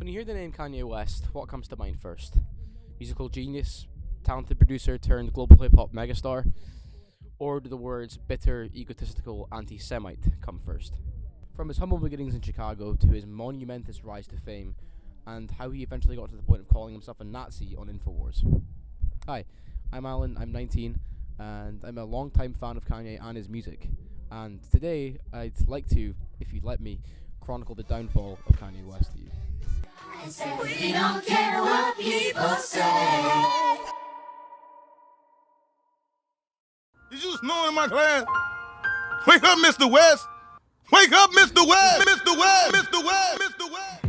When you hear the name Kanye West, what comes to mind first? Musical genius, talented producer turned global hip-hop megastar? Or do the words bitter, egotistical anti-Semite come first? From his humble beginnings in Chicago to his monumentous rise to fame, and how he eventually got to the point of calling himself a Nazi on InfoWars. Hi, I'm Alan, I'm 19, and I'm a long-time fan of Kanye and his music. And today, I'd like to, if you'd let me, chronicle the downfall of Kanye West to you. We don't care what people say. Did you snore in my class? Wake up, Mr. West! Wake up, Mr. West! Mr. West! Mr. West! Mr. West!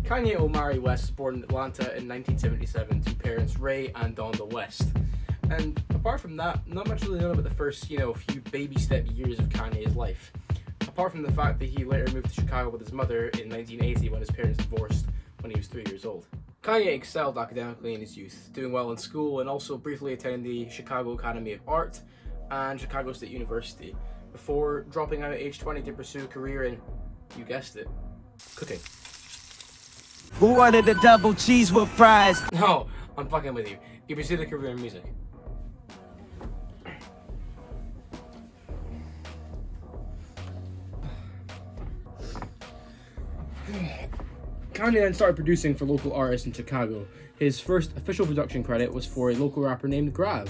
Kanye Omari West was born in Atlanta in 1977 to parents Ray and Donda West. And apart from that, not much really known about the first, few baby step years of Kanye's life. Apart from the fact that he later moved to Chicago with his mother in 1980 when his parents divorced when he was 3 years old. Kanye excelled academically in his youth, doing well in school and also briefly attending the Chicago Academy of Art and Chicago State University, before dropping out at age 20 to pursue a career in, you guessed it, cooking. Who wanted the double cheese with fries? No, I'm fucking with you. He pursued a career in music. Kanye then started producing for local artists in Chicago. His first official production credit was for a local rapper named Grav,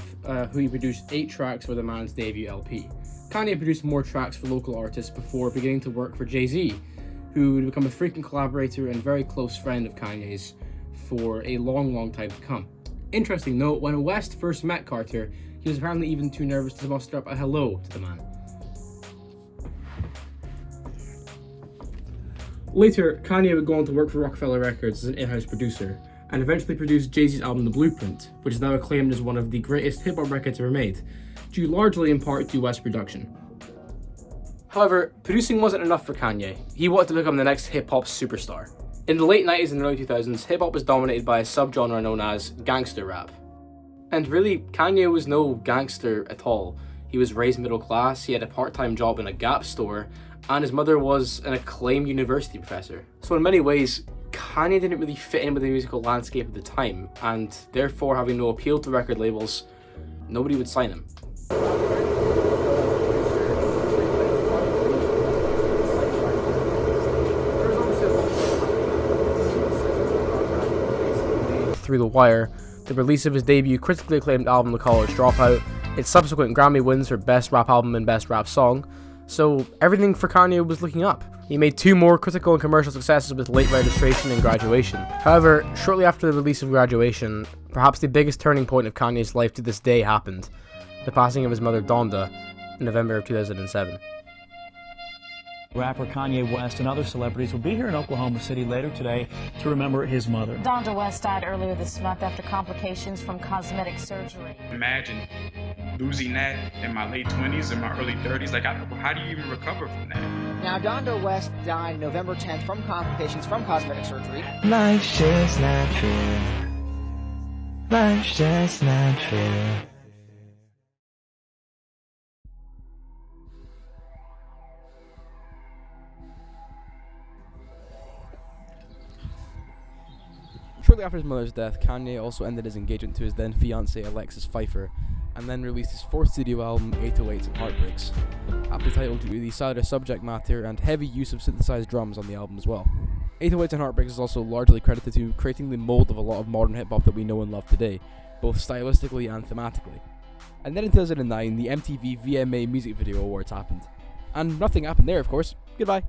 who he produced 8 tracks for the man's debut LP. Kanye produced more tracks for local artists before beginning to work for Jay-Z, who would become a frequent collaborator and very close friend of Kanye's for a long time to come. Interesting note, when West first met Carter, he was apparently even too nervous to muster up a hello to the man. Later, Kanye would go on to work for Rockefeller Records as an in-house producer, and eventually produced Jay-Z's album The Blueprint, which is now acclaimed as one of the greatest hip-hop records ever made, due largely in part to West's production. However, producing wasn't enough for Kanye. He wanted to become the next hip-hop superstar. In the late 90s and early 2000s, hip-hop was dominated by a subgenre known as gangster rap. And really, Kanye was no gangster at all. He was raised middle class, he had a part-time job in a Gap store, and his mother was an acclaimed university professor. So in many ways, Kanye didn't really fit in with the musical landscape at the time, and therefore having no appeal to record labels, nobody would sign him. Through the wire, the release of his debut critically acclaimed album The College Dropout, its subsequent Grammy wins for Best Rap Album and Best Rap Song, so everything for Kanye was looking up. He made 2 more critical and commercial successes with Late Registration and Graduation. However, shortly after the release of Graduation, perhaps the biggest turning point of Kanye's life to this day happened, the passing of his mother Donda in November of 2007. Rapper Kanye West and other celebrities will be here in Oklahoma City later today to remember his mother. Donda West died earlier this month after complications from cosmetic surgery. Imagine losing that in my late 20s and my early 30s. How do you even recover from that? Now, Donda West died November 10th from complications from cosmetic surgery. Life's just not fair. Life's just not fair. Shortly after his mother's death, Kanye also ended his engagement to his then fiancée Alexis Pfeiffer, and then released his 4th studio album, 808s and Heartbreaks, aptly titled due to the sadder subject matter and heavy use of synthesized drums on the album as well. 808s and Heartbreaks is also largely credited to creating the mold of a lot of modern hip-hop that we know and love today, both stylistically and thematically. And then in 2009, the MTV VMA Music Video Awards happened. And nothing happened there, of course. Goodbye.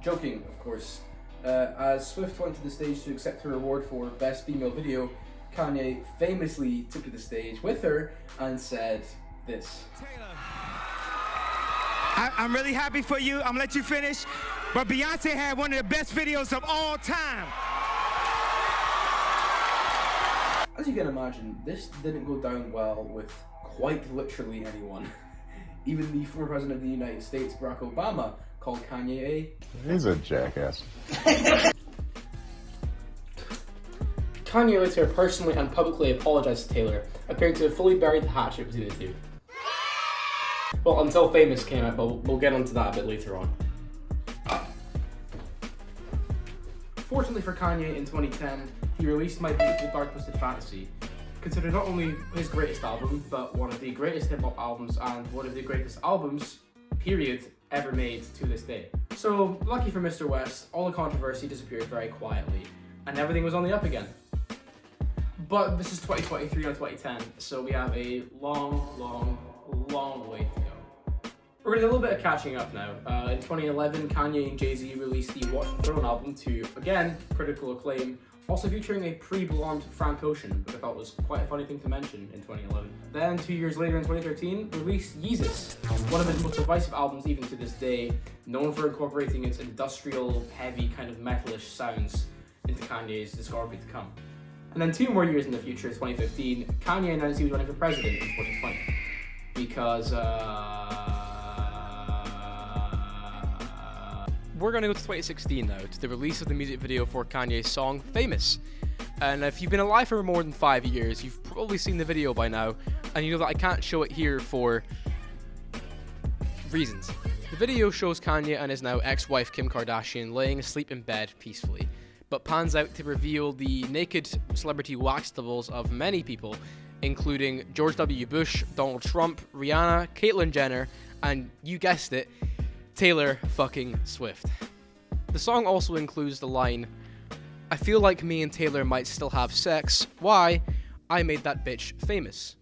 Joking, of course. As Swift went to the stage to accept her award for Best Female Video, Kanye famously took to the stage with her and said this. I'm really happy for you. I'm gonna let you finish. But Beyonce had one of the best videos of all time. As you can imagine, this didn't go down well with quite literally anyone. Even the former president of the United States, Barack Obama, called Kanye He's a jackass. Kanye later personally and publicly apologized to Taylor, appearing to have fully buried the hatchet between the two. Well, until Famous came out, but we'll get onto that a bit later on. Fortunately for Kanye, in 2010, he released My Beautiful Dark Twisted Fantasy, considered not only his greatest album, but one of the greatest hip-hop albums and one of the greatest albums, period, ever made to this day. So, lucky for Mr. West, all the controversy disappeared very quietly, and everything was on the up again. But this is 2023 or 2010, so we have a long way to go. We're gonna do a little bit of catching up now. In 2011, Kanye and Jay-Z released the Watch the Throne album to, again, critical acclaim, also featuring a pre-blonde Frank Ocean, which I thought was quite a funny thing to mention in 2011. Then, 2 years later in 2013, released Yeezus, one of his most divisive albums even to this day, known for incorporating its industrial, heavy, kind of metalish sounds into Kanye's discography to come. And then 2 more years in the future, 2015, Kanye announced he was running for president in 2020. Because, we're gonna go to 2016 now, to the release of the music video for Kanye's song, Famous. And if you've been alive for more than 5 years, you've probably seen the video by now, and you know that I can't show it here for reasons. The video shows Kanye and his now ex-wife Kim Kardashian laying asleep in bed peacefully, but pans out to reveal the naked celebrity wax doubles of many people, including George W. Bush, Donald Trump, Rihanna, Caitlyn Jenner, and you guessed it, Taylor fucking Swift. The song also includes the line, "I feel like me and Taylor might still have sex. Why? I made that bitch famous,"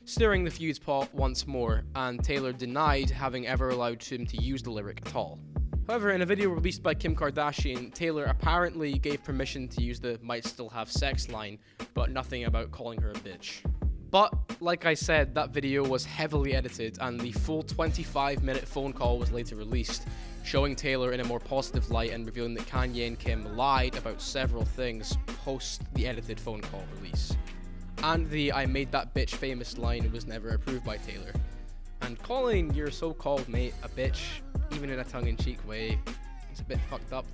stirring the feud's pot once more, and Taylor denied having ever allowed him to use the lyric at all. However, in a video released by Kim Kardashian, Taylor apparently gave permission to use the "might still have sex" line, but nothing about calling her a bitch. But, like I said, that video was heavily edited, and the full 25-minute phone call was later released, showing Taylor in a more positive light and revealing that Kanye and Kim lied about several things post the edited phone call release. And the "I made that bitch famous" line was never approved by Taylor. And calling your so-called mate a bitch, even in a tongue-in-cheek way, is a bit fucked up.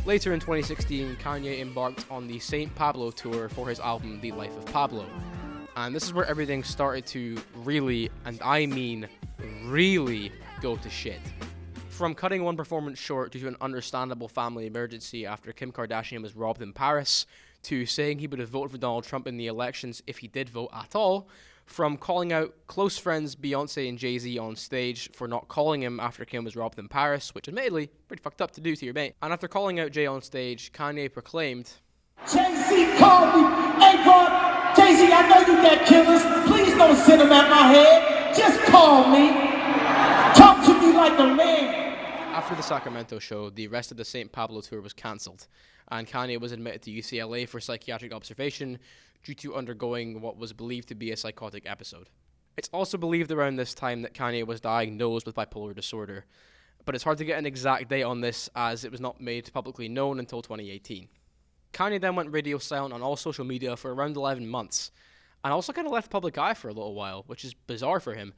Later in 2016, Kanye embarked on the St. Pablo tour for his album The Life of Pablo. And this is where everything started to really, and I mean really, go to shit. From cutting one performance short due to an understandable family emergency after Kim Kardashian was robbed in Paris, to saying he would have voted for Donald Trump in the elections if he did vote at all, from calling out close friends Beyonce and Jay-Z on stage for not calling him after Kim was robbed in Paris, which admittedly, pretty fucked up to do to your mate. And after calling out Jay on stage, Kanye proclaimed, Jay-Z called me. Hey, bro, Jay-Z, I know you got killers. Please don't send them at my head. Just call me. Talk to me like a man. After the Sacramento show, the rest of the St. Pablo tour was cancelled, and Kanye was admitted to UCLA for psychiatric observation due to undergoing what was believed to be a psychotic episode. It's also believed around this time that Kanye was diagnosed with bipolar disorder, but it's hard to get an exact date on this as it was not made publicly known until 2018. Kanye then went radio silent on all social media for around 11 months, and also kind of left the public eye for a little while, which is bizarre for him,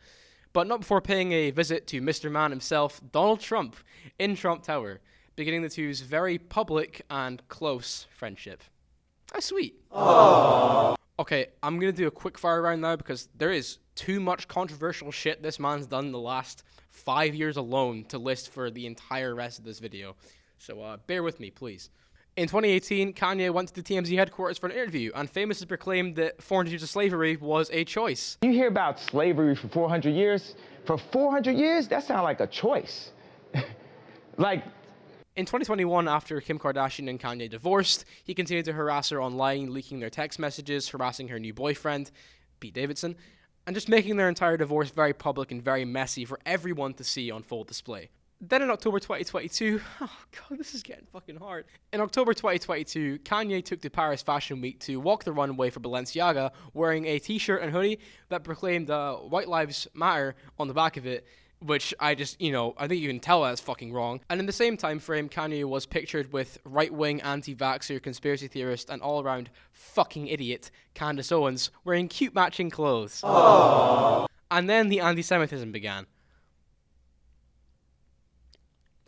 but not before paying a visit to Mr. Man himself, Donald Trump, in Trump Tower, beginning the two's very public and close friendship. How sweet. Aww. Okay, I'm going to do a quick fire round now because there is too much controversial shit this man's done in the last 5 years alone to list for the entire rest of this video. So bear with me, please. In 2018, Kanye went to the TMZ headquarters for an interview and famously proclaimed that 400 years of slavery was a choice. You hear about slavery for 400 years? For 400 years? That sounds like a choice. In 2021, after Kim Kardashian and Kanye divorced, he continued to harass her online, leaking their text messages, harassing her new boyfriend, Pete Davidson, and just making their entire divorce very public and very messy for everyone to see on full display. Then in October 2022, oh god, this is getting fucking hard. In October 2022, Kanye took to Paris Fashion Week to walk the runway for Balenciaga wearing a t-shirt and hoodie that proclaimed White Lives Matter on the back of it, which I think you can tell that's fucking wrong. And in the same time frame, Kanye was pictured with right-wing anti-vaxxer, conspiracy theorist, and all-around fucking idiot Candace Owens wearing cute matching clothes. Aww. And then the anti-Semitism began.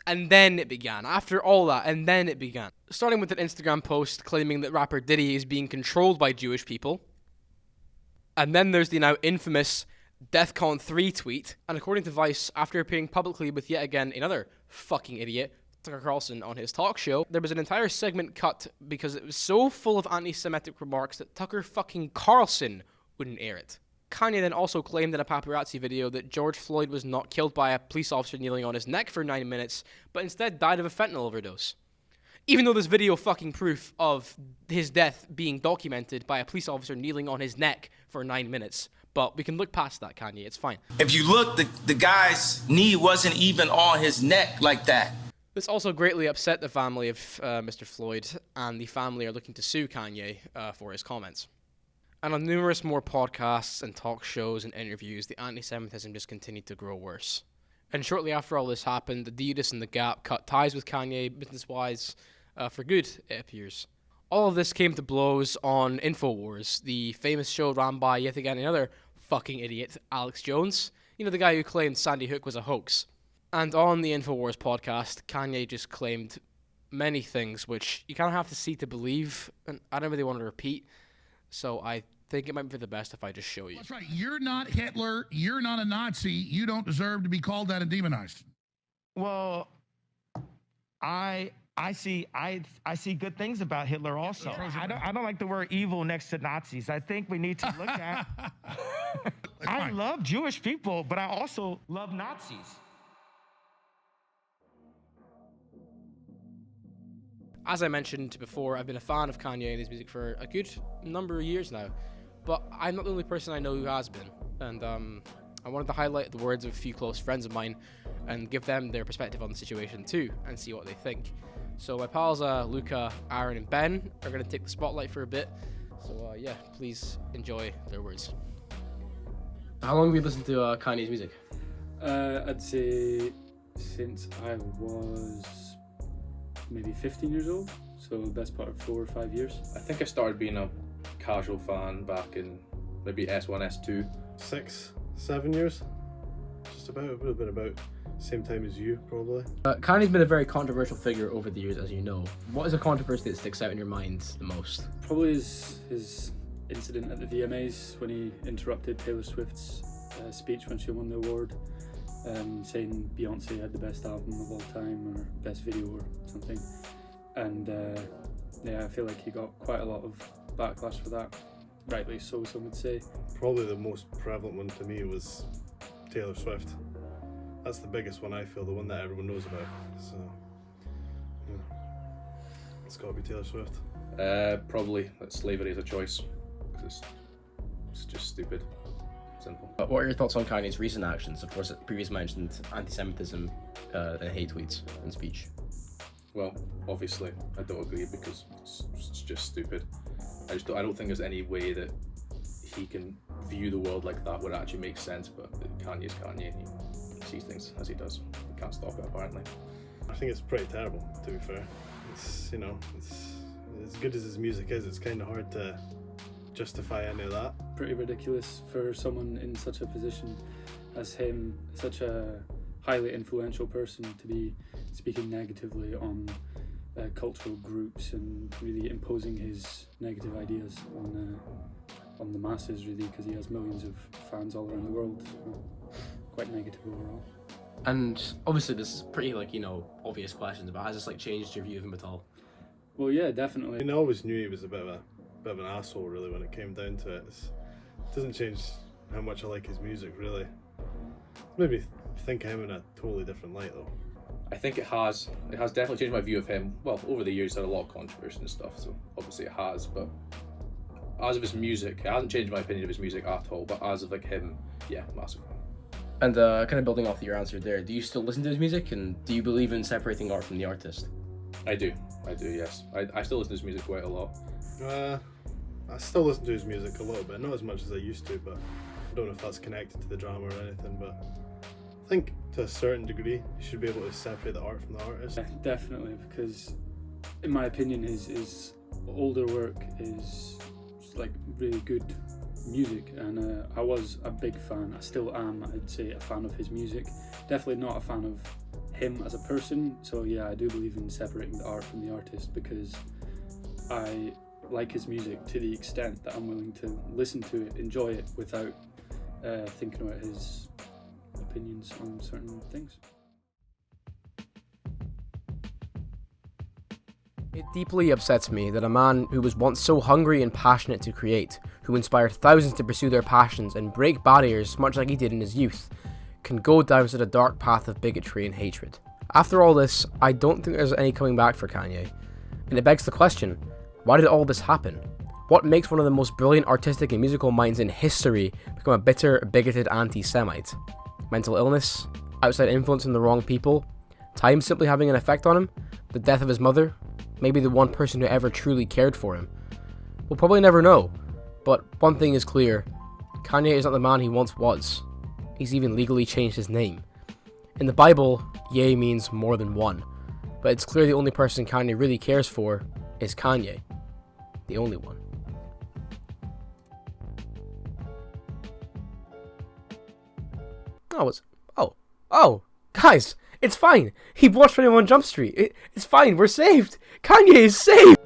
And then it began. After all that, and then it began. Starting with an Instagram post claiming that rapper Diddy is being controlled by Jewish people. And then there's the now infamous DEFCON 3 tweet, and according to Vice, after appearing publicly with yet again another fucking idiot, Tucker Carlson, on his talk show, there was an entire segment cut because it was so full of anti-Semitic remarks that Tucker fucking Carlson wouldn't air it. Kanye then also claimed in a paparazzi video that George Floyd was not killed by a police officer kneeling on his neck for 9 minutes, but instead died of a fentanyl overdose. Even though there's video fucking proof of his death being documented by a police officer kneeling on his neck for 9 minutes. But we can look past that, Kanye, it's fine. If you look, the guy's knee wasn't even on his neck like that. This also greatly upset the family of Mr. Floyd, and the family are looking to sue Kanye for his comments. And on numerous more podcasts and talk shows and interviews, the anti-Semitism just continued to grow worse. And shortly after all this happened, Adidas and The Gap cut ties with Kanye business-wise for good, it appears. All of this came to blows on InfoWars, the famous show run by yet again another fucking idiot, Alex Jones. You know, the guy who claimed Sandy Hook was a hoax. And on the InfoWars podcast, Kanye just claimed many things which you kind of have to see to believe, and I don't really want to repeat, so I think it might be for the best if I just show you. That's right. You're not Hitler. You're not a Nazi. You don't deserve to be called that and demonized. Well, I see good things about Hitler also. I don't like the word evil next to Nazis. I think we need to look at. I love Jewish people, but I also love Nazis. As I mentioned before, I've been a fan of Kanye and his music for a good number of years now, but I'm not the only person I know who has been, and I wanted to highlight the words of a few close friends of mine and give them their perspective on the situation too, and see what they think. So my pals Luca, Aaron, and Ben are going to take the spotlight for a bit, so yeah, please enjoy their words. How long have you listened to Kanye's music? I'd say since I was maybe 15 years old, so the best part of 4 or 5 years. I think I started being a casual fan back in maybe S1, S2. 6, 7 years. Just about, it would have been about the same time as you, probably. Kanye's been a very controversial figure over the years, as you know. What is a controversy that sticks out in your mind the most? Probably his incident at the VMAs when he interrupted Taylor Swift's speech when she won the award, saying Beyonce had the best album of all time or best video or something. And yeah, I feel like he got quite a lot of backlash for that. Rightly so, some would say. Probably the most prevalent one to me was Taylor Swift. That's the biggest one, I feel, the one that everyone knows about. So, yeah. It's got to be Taylor Swift. Probably that slavery is a choice. Because it's just stupid. Simple. But what are your thoughts on Kanye's recent actions? Of course, previously mentioned anti-Semitism and hate tweets and speech. Well, obviously, I don't agree because it's just stupid. I don't think there's any way that he can view the world like that would actually make sense, but Kanye's Kanye, he sees things as he does. He can't stop it, apparently. I think it's pretty terrible, to be fair. It's, you know, it's as good as his music is, it's kind of hard to justify any of that. Pretty ridiculous for someone in such a position as him, such a highly influential person, to be speaking negatively on cultural groups and really imposing his negative ideas on the masses, really, because he has millions of fans all around the world. So quite negative overall. And obviously this is pretty, like, you know, obvious questions, but has this, like, changed your view of him at all? Well, yeah, definitely. I mean, I always knew he was a bit of an asshole, really, when it came down to it. It doesn't change how much I like his music, really. Maybe think of him in a totally different light, though. I think it has definitely changed my view of him. Well, over the years, there had a lot of controversy and stuff, so obviously it has, but as of his music, it hasn't changed my opinion of his music at all, but as of, like, him, yeah, massively. And kind of building off your answer there, do you still listen to his music, and do you believe in separating art from the artist? I do, yes. I still listen to his music quite a lot. I still listen to his music a little bit, not as much as I used to, but I don't know if that's connected to the drama or anything, but I think to a certain degree you should be able to separate the art from the artist. Yeah, definitely, because in my opinion his older work is like really good music, and I was a big fan, I still am, I'd say, a fan of his music. Definitely not a fan of him as a person, so yeah, I do believe in separating the art from the artist, because I like his music to the extent that I'm willing to listen to it, enjoy it, without thinking about his opinions on certain things. It deeply upsets me that a man who was once so hungry and passionate to create, who inspired thousands to pursue their passions and break barriers much like he did in his youth, can go down such a dark path of bigotry and hatred. After all this, I don't think there's any coming back for Kanye. And it begs the question, why did all this happen? What makes one of the most brilliant artistic and musical minds in history become a bitter, bigoted anti-Semite? Mental illness? Outside influence from the wrong people? Time simply having an effect on him? The death of his mother? Maybe the one person who ever truly cared for him? We'll probably never know, but one thing is clear, Kanye is not the man he once was. He's even legally changed his name. In the Bible, Ye means more than one, but it's clear the only person Kanye really cares for is Kanye. The only one. Guys, it's fine. He watched 21 Jump Street. It's fine. We're saved. Kanye is saved.